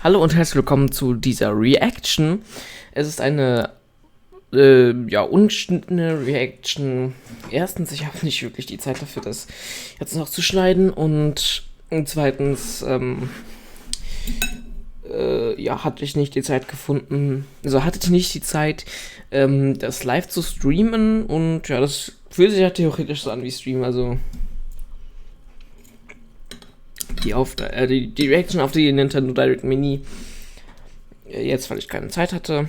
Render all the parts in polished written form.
Hallo und herzlich willkommen zu dieser Reaction. Es ist eine ungeschnittene Reaction. Erstens, ich habe nicht wirklich die Zeit dafür, das jetzt noch zu schneiden, und zweitens, hatte ich nicht die Zeit gefunden, hatte ich nicht die Zeit, das live zu streamen, und ja, das fühlt sich ja theoretisch so an wie Stream, also die Reaction auf die Nintendo Direct Mini, jetzt, weil ich keine Zeit hatte,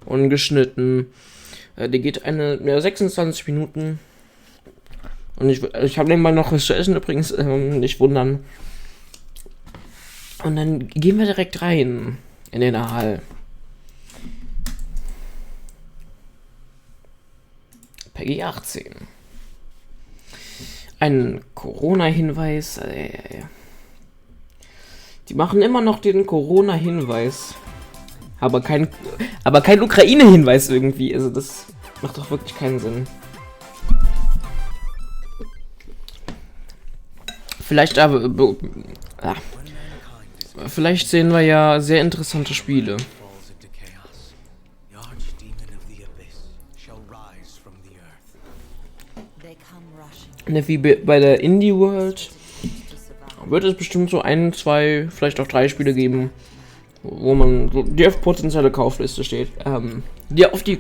ungeschnitten, die geht 26 Minuten, und ich habe nebenbei noch Recherchen übrigens, nicht wundern. Und dann gehen wir direkt rein in den Hall. Peggy 18. Ein Corona-Hinweis. Die machen immer noch den Corona-Hinweis. Aber kein Ukraine-Hinweis irgendwie. Also das macht doch wirklich keinen Sinn. Vielleicht sehen wir ja sehr interessante Spiele. Wie bei der Indie World wird es bestimmt so 1, 2, vielleicht auch 3 Spiele geben, wo man die auf potenzielle Kaufliste steht. Die auf die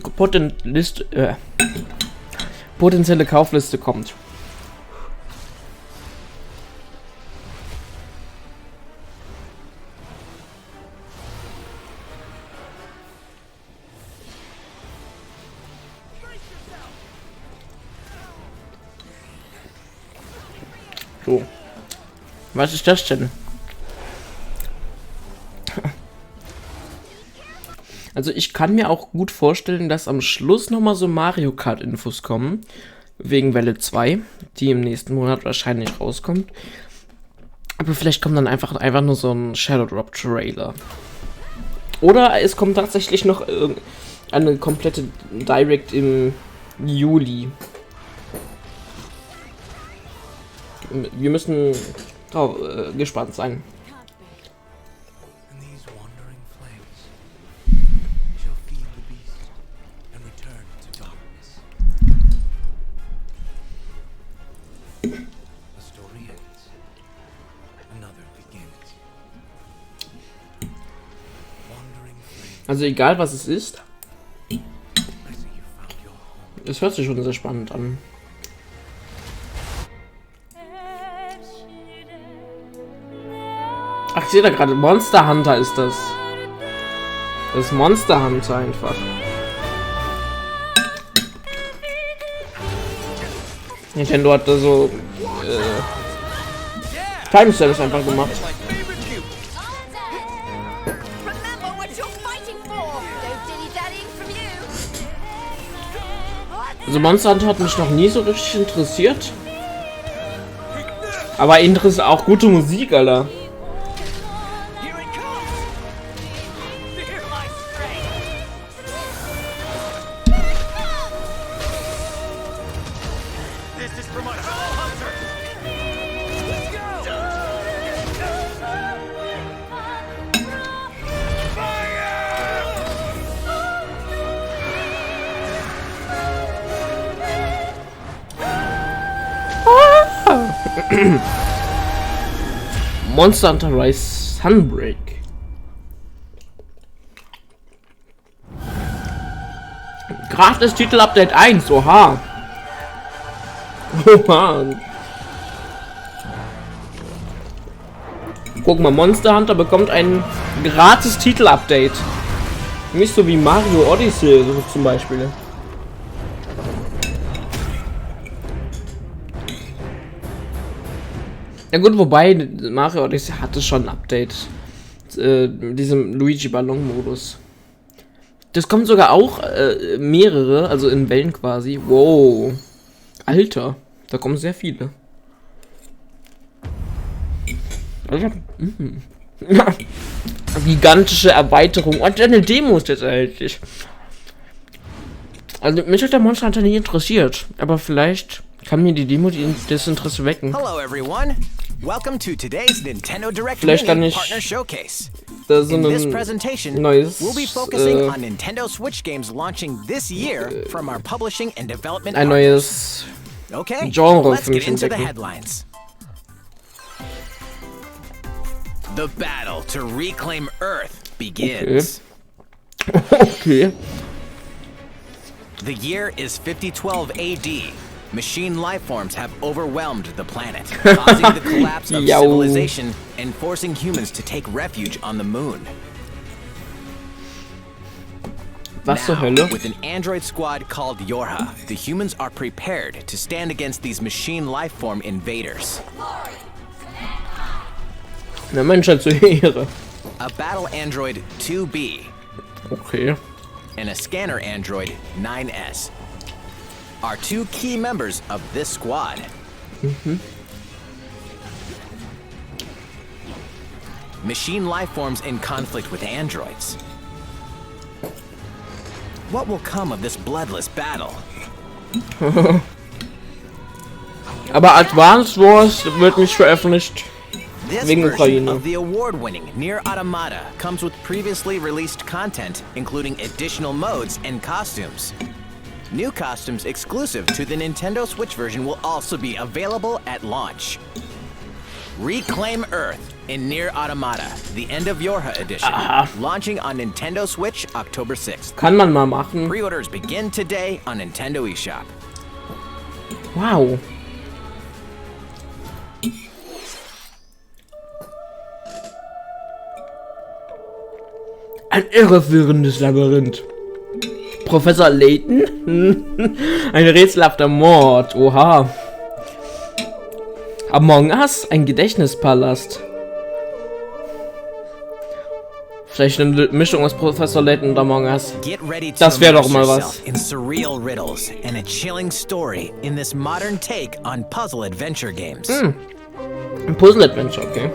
potenzielle Kaufliste kommt. So. Was ist das denn? Also ich kann mir auch gut vorstellen, dass am Schluss nochmal so Mario Kart Infos kommen. Wegen Welle 2, die im nächsten Monat wahrscheinlich rauskommt. Aber vielleicht kommt dann einfach nur so ein Shadow Drop Trailer. Oder es kommt tatsächlich noch eine komplette Direct im Juli. Wir müssen gespannt sein. Also egal was es ist, es hört sich schon sehr spannend an. Ach, ich sehe da gerade, Monster Hunter ist das. Das ist Monster Hunter einfach. Nintendo hat da so Timestamps einfach gemacht. Also Monster Hunter hat mich noch nie so richtig interessiert. Aber auch gute Musik, Alter. Monster Hunter Rise Sunbreak. Gratis Titel Update 1, oha. Oha. Guck mal, Monster Hunter bekommt ein gratis Titel Update. Nicht so wie Mario Odyssey so zum Beispiel. Ja gut, wobei Mario Odyssey hatte schon ein Update. Diesem Luigi-Ballon-Modus. Das kommt sogar auch mehrere, also in Wellen quasi. Wow. Alter, da kommen sehr viele. Also, gigantische Erweiterung. Und eine Demo ist jetzt erhältlich. Also mich hat der Monster Hunter nie interessiert. Aber vielleicht kann mir die Demo das Interesse wecken. Hello everyone. Welcome to today's Nintendo Direct Vielleicht kann Mini ich Partner Showcase. da so In this ein presentation, neues we'll be focusing on Nintendo Switch games launching this year from our publishing and development ein partners. neues Okay, Genre let's für get mich into the entdecken. headlines. The battle to reclaim Earth begins. Okay. The year is 5012 AD. Machine lifeforms have overwhelmed the planet, causing the collapse of Yo. civilization and forcing humans to take refuge on the moon. Was zur Now, Hölle? with an android squad called Yorha, the humans are prepared to stand against these machine lifeform invaders. Na Menschheit zur Ehre. A battle android 2B Okay. and a scanner android 9S are two key members of this squad. Machine lifeforms in conflict with androids. What will come of this bloodless battle? Aber Advanced Wars wird nicht veröffentlicht. This Wegen version Ukraine. of the award-winning Nier Automata comes with previously released content, including additional modes and costumes. New costumes exclusive to the Nintendo Switch version will also be available at launch. Reclaim Earth in Nier Automata, the End of Yorha edition, launching on Nintendo Switch October 6th. Kann man mal machen. Pre-orders begin today on Nintendo eShop. Wow. Ein irreführendes Labyrinth. Professor Layton? Ein rätselhafter Mord. Oha. Among Us? Ein Gedächtnispalast. Vielleicht eine Mischung aus Professor Layton und Among Us. Get ready to Das wäre doch immerse mal yourself was. in surreal riddles and a chilling story in this modern take on puzzle adventure games. Ein Puzzle-Adventure, okay.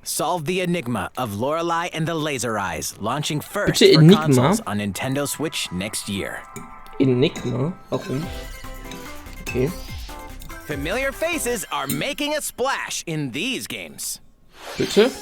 Solve the enigma of Lorelei and the Laser Eyes, launching first Bitte for Enigma? consoles on Nintendo Switch next year. Enigma? Warum? Okay. Familiar faces are making a splash in these games. Bitte?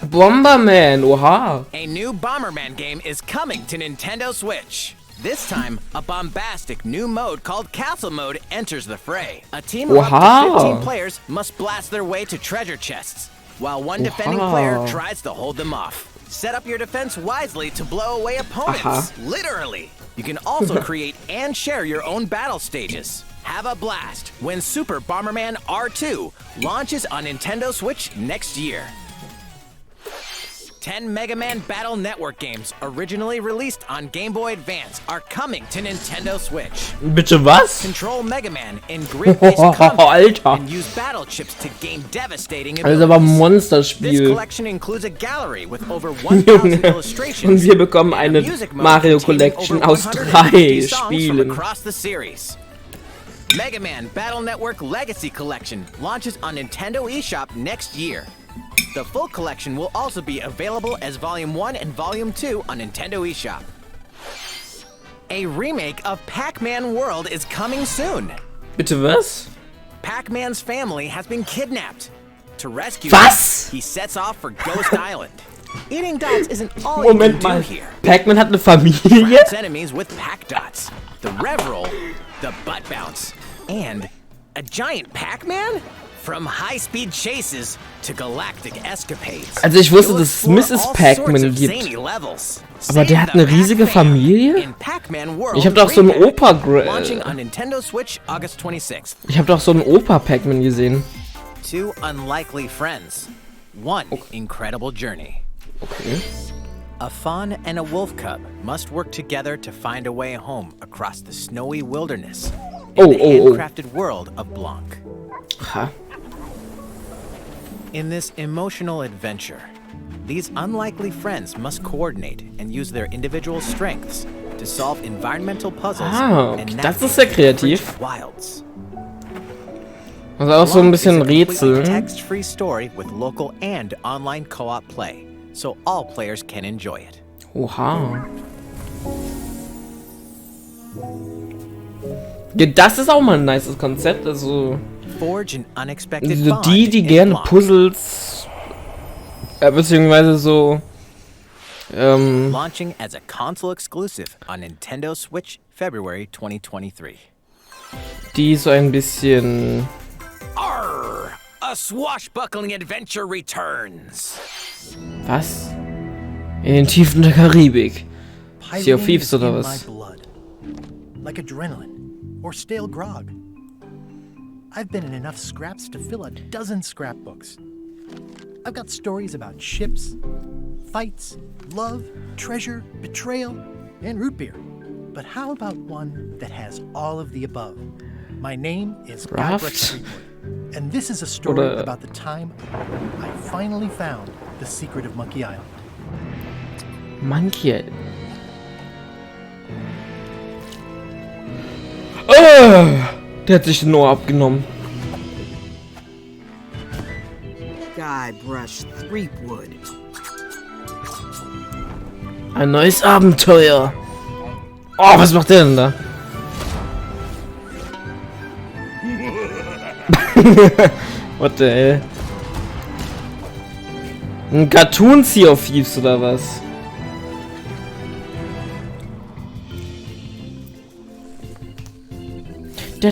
Bomberman, oha. A new Bomberman game is coming to Nintendo Switch. This time, a bombastic new mode called Castle Mode enters the fray. A team of up to Wow. 15 players must blast their way to treasure chests, while one defending Wow. player tries to hold them off. Set up your defense wisely to blow away opponents. Literally. You can also create and share your own battle stages. Have a blast when Super Bomberman R2 launches on Nintendo Switch next year. 10 Mega Man Battle Network games originally released on Game Boy Advance are coming to Nintendo Switch. Bitte was? Control Mega Man in grid-based combat Alter. and use battle chips to gain devastating Das ist aber ein abilities. This Monsterspiel. collection includes a gallery with over 1,000 illustrations. Und wir bekommen and a eine music mode Mario containing Collection over aus 150 3 songs from Spielen. across the series. Mega Man Battle Network Legacy Collection launches on Nintendo eShop next year. The full collection will also be available as Volume 1 and Volume 2 on Nintendo eShop. A remake of Pac-Man World is coming soon. Bitte was? Pac-Man's family has been kidnapped. To rescue Was? him, he sets off for Ghost Island. Eating dots isn't all you Moment can mal. do here. Pac-Man hat eine Familie? Traps enemies with Pac Dots, the Rev Roll, the Butt Bounce, and a giant Pac-Man? From high-speed chases to galactic escapades. Also ich wusste, You'll dass es explore Mrs. all sorts Pac-Man of gibt. zany levels. Aber der Save hat the eine riesige Pac-Man Familie? in Pac-Man World Ich hab doch so einen Repack, Opa launching on Nintendo Switch August 26th. Ich habe doch so einen Opa-Pac-Man gesehen. Two unlikely friends. One incredible journey. Okay. A fawn and a wolf cub must work together to find a way home across the snowy wilderness in the handcrafted world of Blanc. Ha. In this emotional adventure, these unlikely friends must coordinate and use their individual strengths to solve environmental puzzles and das ist sehr kreativ. frigid wilds. Also auch so ein Blanc is bisschen a completely Rätsel. text-free story with local and online co-op play, so all players can enjoy it. Oha. Ja, das ist auch mal ein nices Konzept, also... Forge an unexpected Also bond die in gerne Blanc. Puzzles... beziehungsweise so... Launching as a console exclusive on Nintendo Switch February 2023. die so ein bisschen... Arr! A swashbuckling adventure returns. Was? In den Tiefen der Karibik. Sea of Pirating Thieves is oder in was? my blood. Like adrenaline or stale grog. I've been in enough scraps to fill a dozen scrapbooks. I've got stories about ships, fights, love, treasure, betrayal, and root beer. But how about one that has all of the above? My name is Raft? Guybrush Threepwood, and this is a story Oder- about the time I finally found the secret of Monkey Island. Monkey. Der hat sich den Ohr abgenommen. Guybrush Threepwood. Ein neues Abenteuer. Oh, was macht der denn da? What the hell? Ein Cartoon Sea of Thieves oder was? Da.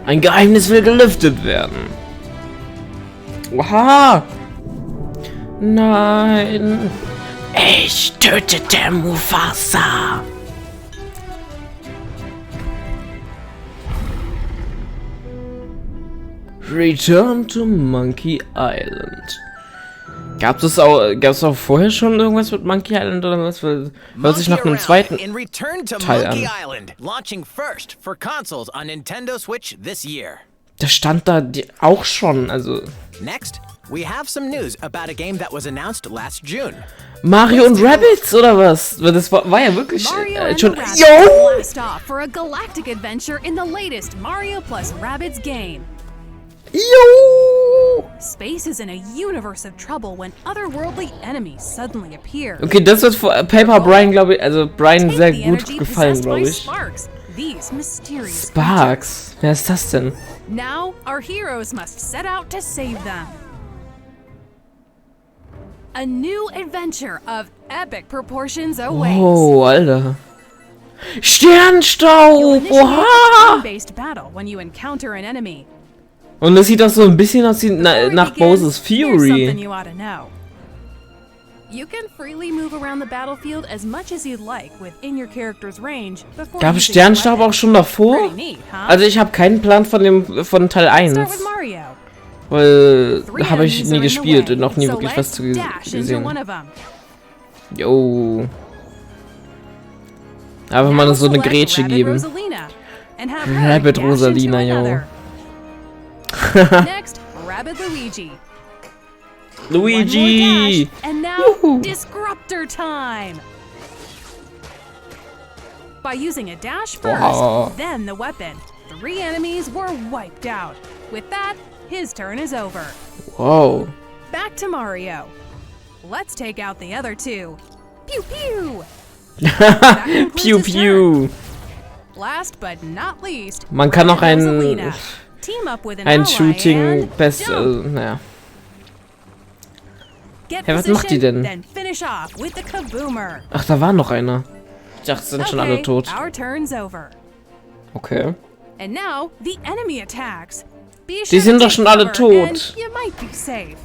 Ein Geheimnis will gelüftet werden. Oha! Nein! Ich tötete Mufasa! Return to Monkey Island. Gab's auch vorher schon irgendwas mit Monkey Island oder was? Hört sich nach einem zweiten in Return to Teil Monkey an. Island, launching first for consoles on Nintendo Switch this year. Das stand da auch schon, also Next, we have some news about a game that was announced last June. Mario und Rabbids oder was? Weil das war ja wirklich Mario and schon. the Rabbids Yo! blast off for a galactic adventure in the latest Mario plus Rabbids game. Yo! Space is in a universe of trouble when otherworldly enemies suddenly appear. Okay, das wird vor Paper Brian, glaube ich, also Brian Take sehr the gut energy gefallen, possessed glaube by ich. Sparks, these mysterious Sparks? Wer ist das denn? creatures. Now, our heroes must set out to save them. A new adventure of epic proportions awaits. Oh, Alter. You'll Sternstaub! initiate a Oha! time-based battle when you encounter an enemy. Und das sieht auch so ein bisschen aus wie Before we nach begin, Bowser's here's something Fury. you ought to know. You can freely move around the battlefield as much as you'd like within your character's range before Gab es using your Sternstaub weapon. auch schon davor? Pretty neat, huh? Also ich habe keinen Plan von Teil Start 1, with Mario. weil Three habe ich enemies nie are in the gespielt way, und noch nie so wirklich was let's zu dash into gesehen. one of them. Jo. Aber mal Now so eine select Grätsche Rabbid geben. Rosalina and have her Rabbid dash into Rosalina, yo. another. Next, Rabbid Luigi. Luigi! One more dash, and now Woohoo. Disruptor time! By using a dash first, Wow. then the weapon, 3 enemies were wiped out. With that, his turn is over. Wow. Back to Mario. Let's take out the other 2. Pew pew! Pew pew. Last but not least, Man kann noch Rabbid ein Rosalina. Team up with an ein ally Shooting and best, jump. naja. Get Hey, was macht die positioned, denn? Then finish off with the kaboomer. Ach, da war noch einer. Ich dachte, sind schon alle tot. Our turn's over. Okay. And now the enemy attacks. Be Die sure sind to doch schon take alle cover tot. and you might be safe.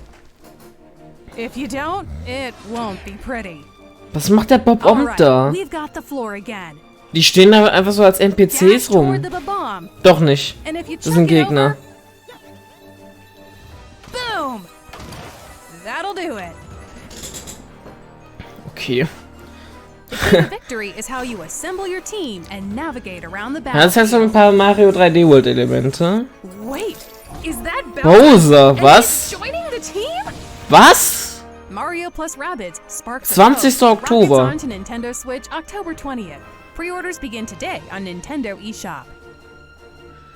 If you don't, it won't be pretty. Was macht der Bob Omb Alright, da? we've got the floor again. Die stehen da einfach so als Dash NPCs toward rum. the bomb, Doch nicht. and if you Das chuck sind it Gegner. over, boom! That'll do it. Okay. The key to victory is how you assemble your team and navigate around the Ja, das heißt so ein battlefield. paar Mario 3D World Elemente. Wait, is that Bowser, And was? he's joining the team? Was? Mario plus Rabbids Sparks of 20. Hope. Oktober. Rabbids on to Nintendo Switch October 20th. Pre-orders begin today on Nintendo eShop.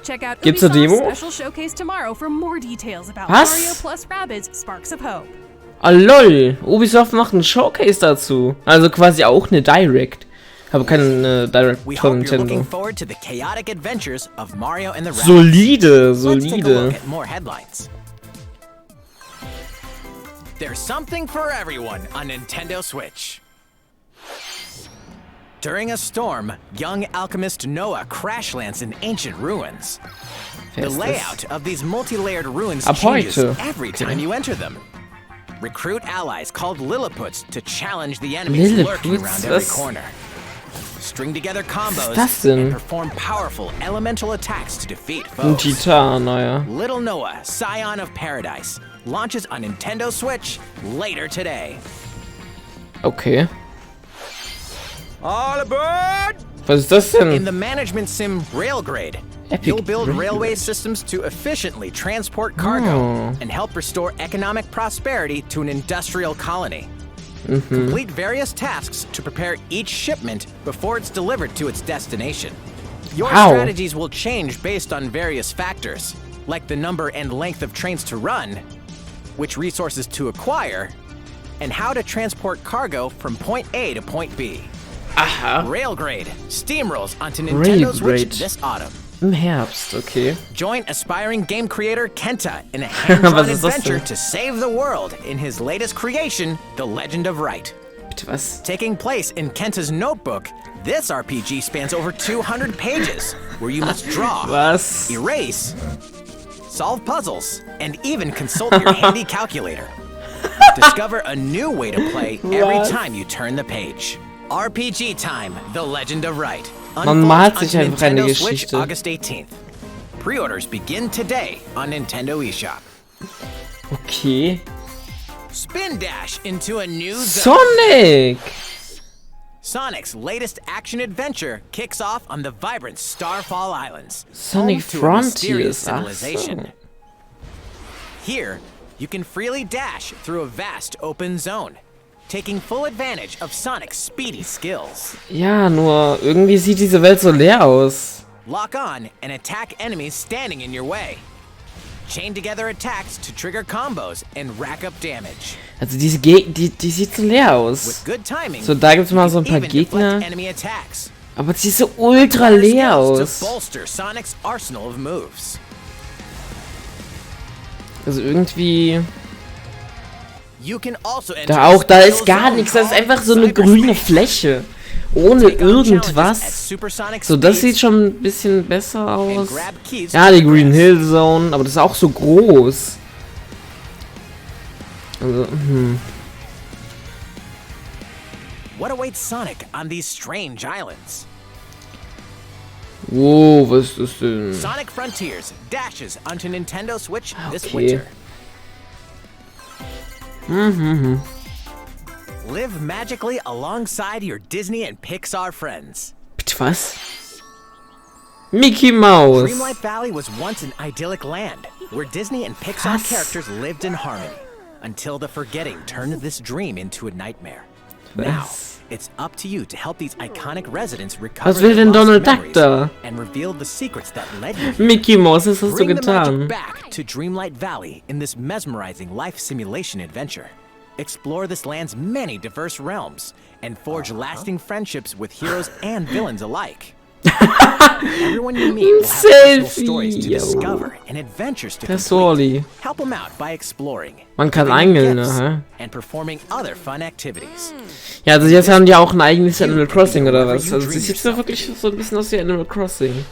Check out Gibt's eine Ubisoft's Demo? special showcase tomorrow for more details about Was? Mario plus Rabbids Sparks of Hope. Ah lol, Ubisoft macht einen Showcase dazu. Also quasi auch eine Direct. Habe keine Direct We von hope you're looking Nintendo. forward to the chaotic adventures of Mario and the Rabbids. Solide, Let's take a look solide. at more headlines. There's something for everyone on Nintendo Switch. During a storm, young alchemist Noah crash lands in ancient ruins. Wer The ist das? layout of these multi-layered ruins Ab changes heute. every time you enter them. Recruit allies called Lilliputs to challenge the enemies lurking Lilliputs? around every Was? corner. String together combos das denn? and perform powerful elemental attacks to defeat Ein foes. Titan, naja. Little Noah, Scion of Paradise, launches on Nintendo Switch later today. Okay. All aboard! Was ist das In denn? the management sim Railgrade, Epic you'll build Railgrade. railway systems to efficiently transport cargo Oh. and help restore economic prosperity to an industrial colony. Complete various tasks to prepare each shipment before it's delivered to its destination. Your Wow. strategies will change based on various factors, like the number and length of trains to run, which resources to acquire, and how to transport cargo from point A to point B. Aha. Railgrade steamrolls onto Nintendo Switch Railgrade. this autumn. Im Herbst, okay. Join aspiring game creator Kenta in a hands-on Was ist das adventure denn? to save the world in his latest creation, The Legend of Right. Bitte was? Taking place in Kenta's notebook, this RPG spans over 200 pages, where you must draw, Was? erase, solve puzzles, and even consult your handy calculator. Discover a new way to play every Was? time you turn the page. RPG Time, The Legend of Right. Man malt Unfolds sich on einfach eine Nintendo Switch Geschichte. August 18th. Pre-orders begin today on Nintendo eShop. Okay. Spin dash into a new zone. Sonic! Sonic's latest action adventure kicks off on the vibrant Starfall Islands, Sonic home to a mysterious Frontiers, ach civilization. so. Here, you can freely dash through a vast open zone, taking full advantage of Sonic's speedy skills. Ja, nur irgendwie sieht diese Welt so leer aus. Lock on and attack enemies standing in your way. Chain together attacks to trigger combos and rack up damage. Also diese die sieht so leer With aus. good timing, So, da gibt's mal so ein you paar can even deflect Gegner. enemy attacks. Aber sie ist so ultra leer Skills aus. to bolster Sonic's arsenal of moves. Also irgendwie... You can also enter Da auch, da a ist skill gar zone nichts. Das ist called einfach so eine Cyberspace. grüne Fläche. Ohne Take on challenges at irgendwas. supersonic So, das speeds sieht schon ein bisschen besser and aus. grab keys Ja, to die Green progress. Hill Zone, aber das ist auch so groß. Also, What awaits Sonic on these strange islands? Wow, was ist das denn? Sonic Frontiers dashes onto Nintendo Switch this Okay. winter. Live magically alongside your Disney and Pixar friends. Bitte was? Mickey Mouse. Dreamlight Valley was once an idyllic land where Disney and Pixar Was? characters lived in harmony until the forgetting turned this dream into a nightmare. Now, Was? it's up to you to help these iconic residents recover Was will their denn lost Donald Duck memories da? and reveal the secrets that led you here. Mickey Mouse, was hast du Bring the magic getan? back to Dreamlight Valley in this mesmerizing life simulation adventure. Explore this land's many diverse realms and forge lasting friendships with heroes and villains alike. Everyone you meet will have personal stories to Selfie. discover and adventures to Das complete. Soli. Help them out by exploring, Man kann giving them angeln, gifts, aha. and performing other fun activities. Ja, also jetzt haben die auch ein eigenes Animal Crossing oder was? Also sie sieht so wirklich so ein bisschen aus wie Animal Crossing.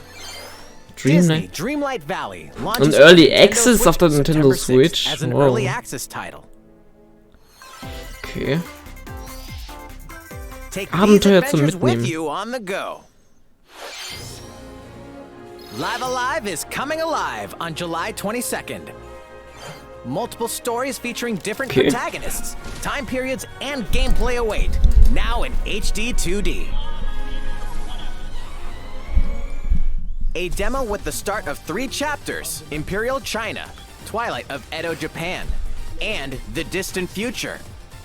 Disney Dreamlight. Dreamlight Valley Und launches Early on Nintendo Access Switch auf der Nintendo September 6th Switch. as an Wow. early access title. Okay. Take Abenteuer these zum adventures with Mitnehmen. you on the go. Live Alive is coming alive on July 22nd. Multiple stories featuring different Okay. protagonists, time periods, and gameplay await. Now in HD 2D. A demo with the start of 3 chapters: Imperial China, Twilight of Edo Japan, and The Distant Future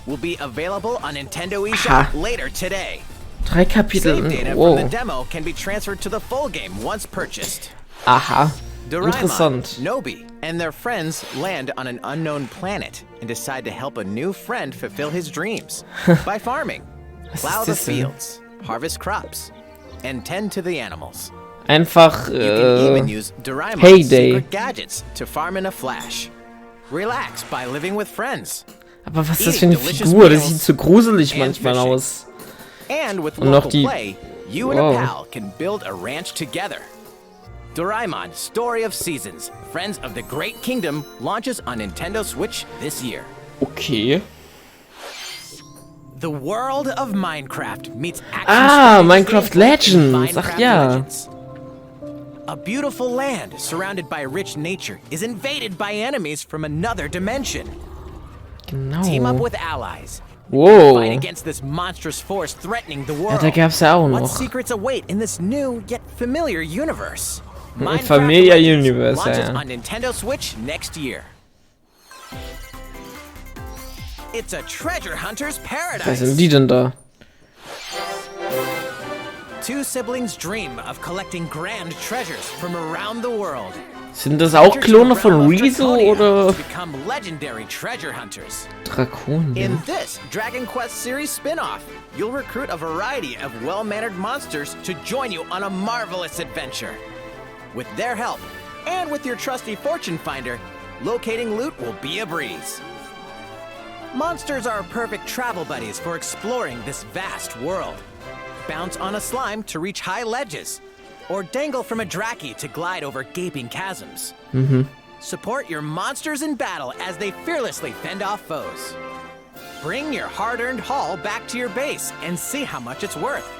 will be available on Nintendo eShop Aha. later today. 3 Kapitel. Save data from Wow. the demo can be transferred to the full game once purchased. Aha. Doraemon, Interessant. Nobi, and their friends land on an unknown planet and decide to help a new friend fulfill his dreams by farming. Was Plow ist the das denn? fields, harvest crops, and tend to the animals. Einfach, You can even use DARÜBER's Heyday. secret gadgets to farm in a flash. Relax by living with friends. Aber was ist das für eine Figur? Das sieht so gruselig manchmal aus. And with Und noch local die... play, you and a pal can build a ranch together. Doraemon Story of Seasons, Friends of the Great Kingdom launches on Nintendo Switch this year. Okay. The world of Minecraft meets action Ah, strategy Minecraft gameplay in Legends. Ach Minecraft ja. Legends. A beautiful land surrounded by rich nature is invaded by enemies from another dimension. Genau. Team up with allies. Wow. Fight against this monstrous force threatening the Ja, world. da gab's ja auch What noch. secrets await in this new yet familiar universe? Familiar Legends Universe, launches ja. on Nintendo Switch next year. It's a treasure hunter's Was paradise. sind die denn da? Two siblings dream of collecting grand treasures from around the world. Sind das auch Klone von Rezo oder To become legendary treasure hunters. Drakonien? In this Dragon Quest series spin-off, you'll recruit a variety of well-mannered monsters to join you on a marvelous adventure. With their help, and with your trusty fortune finder, locating loot will be a breeze. Monsters are perfect travel buddies for exploring this vast world. Bounce on a slime to reach high ledges, or dangle from a Draki to glide over gaping chasms. Support your monsters in battle as they fearlessly fend off foes. Bring your hard-earned haul back to your base and see how much it's worth.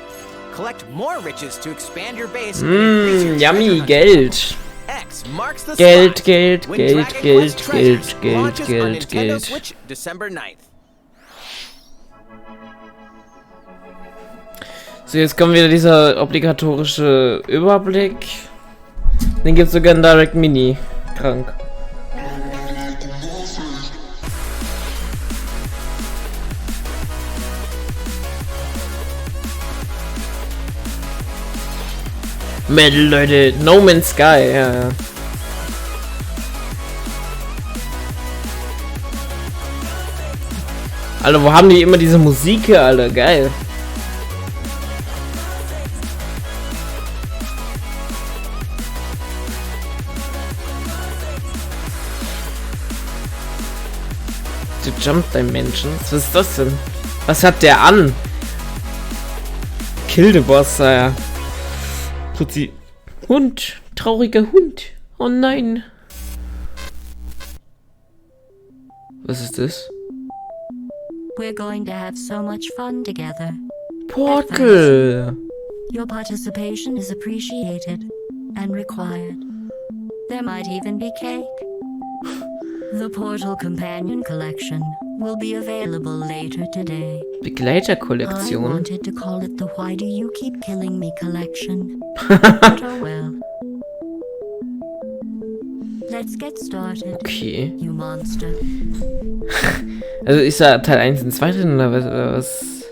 Collect more riches to expand your base and increase your Yummy, treasure Geld. X marks the Geld, spot Geld, when Geld, Dragon Geld, Quest Treasures Geld, launches Geld, on Geld, Nintendo Geld. Switch December 9th. So, jetzt kommt wieder dieser obligatorische Überblick. Den gibt's sogar in Direct Mini. Krank. Metal, Leute. No Man's Sky, ja. Alter, wo haben die immer diese Musik hier, Alter? Geil. Die Jump Dimensions? Was ist das denn? Was hat der an? Kill the Boss, ja. Tut sie. Hund. Trauriger Hund. Oh nein. Was ist das? We're going to have so much fun together. Portal. Your participation is appreciated and required. There might even be cake. The Portal Companion Collection will be available later today. I Begleiterkollektion. wanted to call it the Why Do You Keep Killing Me collection. But oh well. Let's get started, Okay. you monster. Also ist da Teil 1 und 2 drin oder was?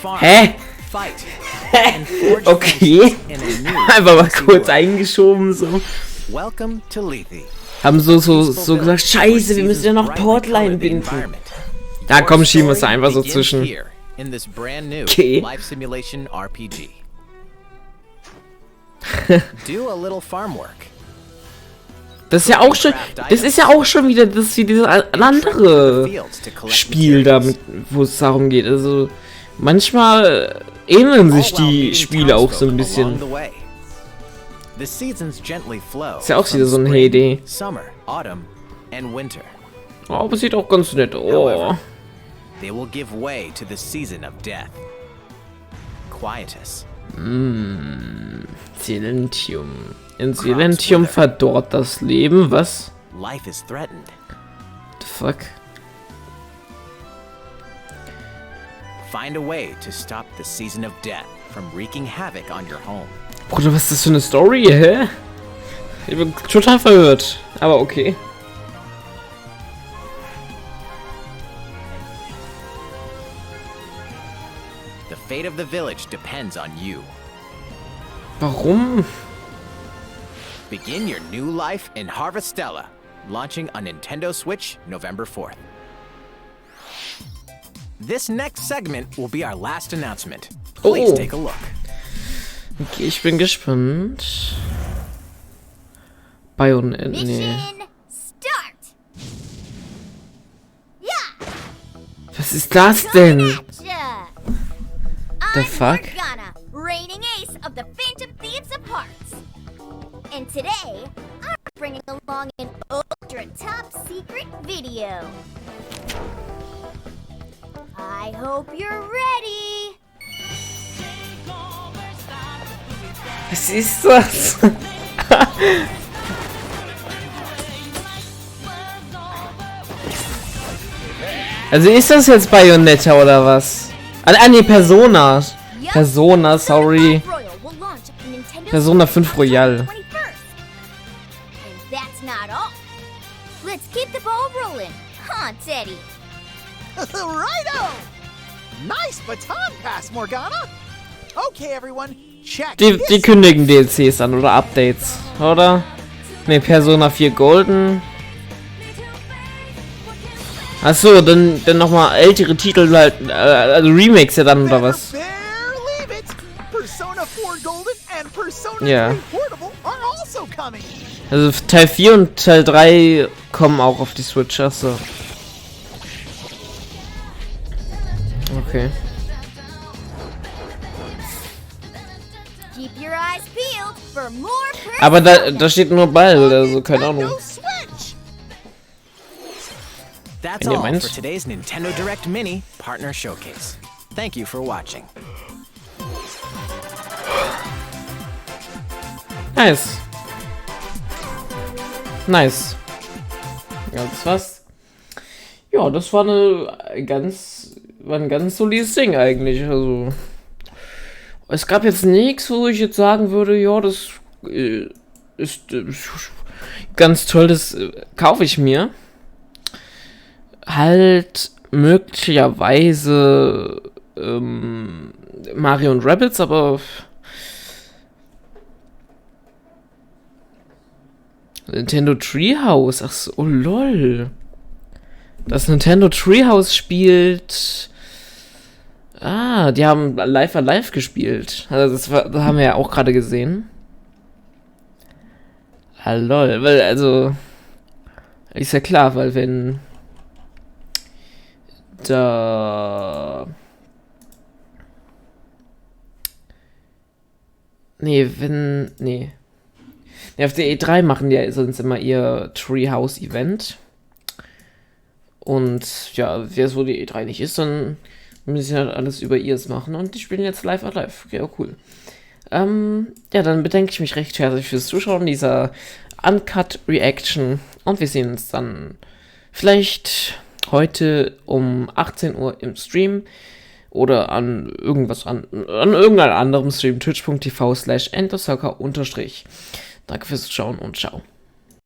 Farm, Hä? fight, and forge Okay. friendships in a new Einfach mal fantasy kurz world. eingeschoben so. Welcome to Lethe. Haben so gesagt, scheiße, wir müssen ja noch Portal einbinden. Da komm, schieben wir es einfach so zwischen. In this brand new Okay. life simulation RPG. Do a little farm work. Das ist ja auch schon, wieder das wie dieses andere Spiel damit, wo es darum geht. Also manchmal ähneln sich die Spiele auch so ein bisschen. The seasons gently flow. Ist ja auch wieder so ein from Heyday. spring, Summer, autumn, and winter. Oh, aber sieht auch ganz nett. Oh. They will give way to the season of death. Quietus. Silentium. In Silentium verdorrt das Leben, was? Life is threatened. The fuck? Find a way to stop the season of death from wreaking havoc on your home. Bruder, was ist das für eine Story, hä? Ich bin total verwirrt. Aber okay. The fate of the village depends on you. Warum? Begin your new life in Harvestella, launching on Nintendo Switch November 4th. This next segment will be our last announcement. Please take a look. Okay, ich bin gespannt. Bayonet, nee. Mission start. Yeah. Was ist das denn? Gotcha. The I'm fuck? Morgana, reigning ace of the Phantom Thieves of Hearts. And today, I'm bringing along an ultra top secret video. I hope you're ready. Was ist das? Also ist das jetzt Bayonetta oder was? Ah nee, Persona. Persona, sorry. Persona 5 Royal. And that's not all. Let's keep the ball rolling, huh, Teddy? Righto! Nice baton pass, Morgana. Okay, everyone, check. Die kündigen DLCs an oder Updates, oder? Ne, Persona 4 Golden. Achso, dann nochmal ältere Titel halt, also Remakes ja dann oder was? Leave it. Persona 4 Golden and Persona Ja. 3 Portable are also coming. Also Teil 4 und Teil 3 kommen auch auf die Switch, achso. Okay. Keep your eyes peeled for more Aber da steht nur bald, also keine Ahnung. Nintendo Switch. That's Any all minds? for today's Nintendo Direct Mini Partner Showcase. Thank you for watching. Nice. Nice. Ja, das war's. Ja, das war ein ganz solides Ding eigentlich. Also es gab jetzt nichts, wo ich jetzt sagen würde, ja, das ist ganz toll, das kaufe ich mir. Halt möglicherweise Mario und Rabbids, aber Nintendo Treehouse, ach so, oh lol. Das Nintendo Treehouse spielt. Ah, die haben Live Alive gespielt. Also das haben wir ja auch gerade gesehen. Ah lol, weil also ist ja klar, weil wenn da Nee, auf der E3 machen die ja sonst immer ihr Treehouse-Event. Und ja, wer so die E3 nicht ist, dann müssen sie halt alles über ihrs machen. Und die spielen jetzt Live Alive. Okay, cool. Ja, dann bedanke ich mich recht herzlich fürs Zuschauen dieser Uncut Reaction. Und wir sehen uns dann vielleicht heute um 18 Uhr im Stream. Oder an irgendeinem anderen Stream, twitch.tv/entersucker_. Danke fürs Schauen und ciao.